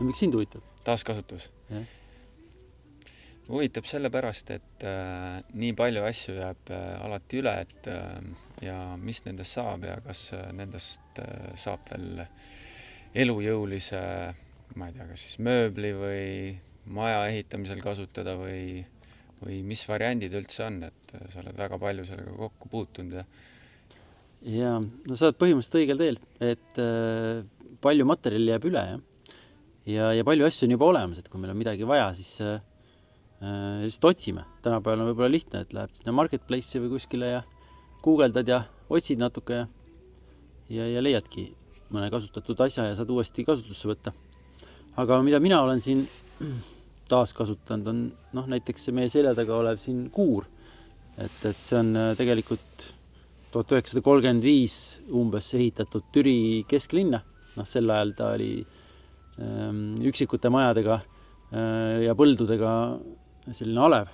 Miks sind huvitab? Taaskasutus. Huvitab sellepärast, et nii palju asju jääb alati üle, et ja mis nendest saab ja kas nendest saab veel elujõulise, ma ei tea, kas siis mööbli või maja ehitamisel kasutada või mis variandid üldse on, et sa oled väga palju sellega kokku puutunud. Ja no sa oled põhimõtteliselt õigel teel, et palju materjali jääb üle ja palju asju on juba olemas, et kui meil on midagi vaja, siis lihtsalt otsime. Tänapäeval on võib-olla lihtne, et läheb sinna marketplace'i või kuskile ja guugeldad ja otsid natuke ja leiadki mõne kasutatud asja ja saad uuesti kasutusse võtta. Aga mida mina olen siin taaskasutanud on näiteks meie selja taga olev siin kuur. Et see on tegelikult 1935 umbes ehitatud Türi kesklinna. Sel ajal ta oli üksikute majadega ja põldudega selline alev.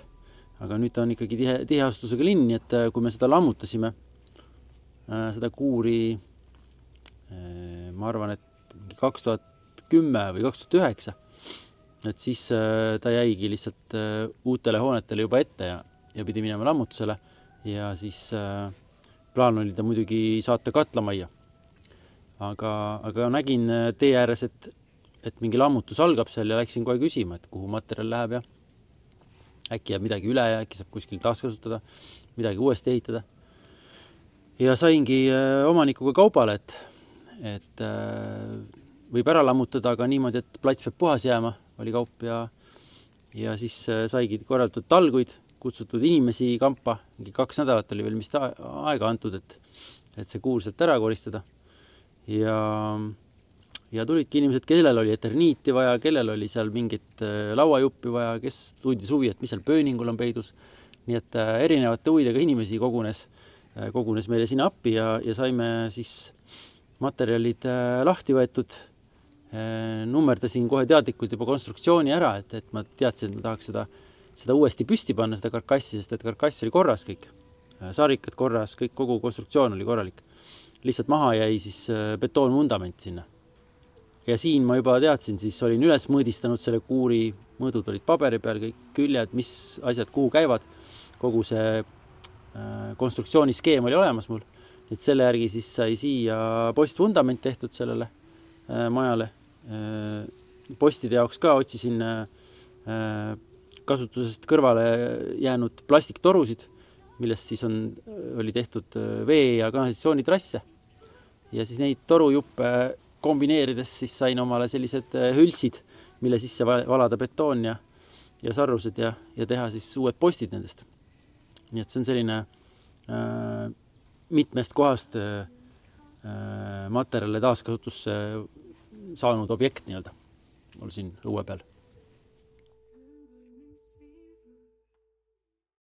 Aga nüüd ta on ikkagi tiheasustusega linn, nii et kui me seda lammutasime, seda kuuri, ma arvan, et 2010 või 2009, et siis ta jäigi lihtsalt uutele hoonetele juba ette ja pidi minema lammutusele ja siis plaan oli ta muidugi saata katlamajja. Aga nägin tee ääres, et mingi lammutus algab seal ja läksin kohe küsima, et kuhu materjal läheb ja äkki jääb midagi üle ja äkki saab kuskil taaskasutada, midagi uuesti ehitada. Ja saingi omanikuga kaubale, et võib ära lammutada, aga niimoodi, et plats peab puhas jääma, oli kaup ja siis saigi korraldatud talguid, kutsutud inimesi kampa, mingi 2 nädalat oli veel vist aega antud, et see kuur sealt ära koristada. Ja tulidki inimesed, kellel oli eterniiti vaja, kellel oli seal mingit lauajuppi vaja, kes tundis huvi, et mis seal pööningul on peidus. Nii et erinevate huvidega inimesi kogunes meile sinna appi ja saime siis materjalid lahti võetud. Nummerdasin kohe teadlikult juba konstruktsiooni ära, et ma teadsin, et ma tahaks seda uuesti püsti panna, seda karkassi, sest et karkass oli korras kõik. Sarikad korras, kõik, kogu konstruktsioon oli korralik. Lihtsalt maha jäi siis betoonvundament sinna. Ja siin ma juba teadsin, siis olin üles mõõdistanud selle kuuri, mõõdud olid paberi peal, kõik küljed, mis asjad kuhu käivad. Kogu see konstruktsiooniskeem oli olemas mul. Et selle järgi siis sai siia postvundament tehtud sellele majale. Postide jaoks ka otsisin kasutusest kõrvale jäänud plastiktorusid, millest siis oli tehtud vee- ja kanalisatsioonitrasse. Ja siis neid torujuppe kombineerides siis sain omale sellised hülsid, mille sisse valada betoon ja sarrused ja teha siis uued postid nendest. Nii et see on selline mitmest kohast materjale taaskasutusse saanud objekt nii-öelda mul siin õue peal.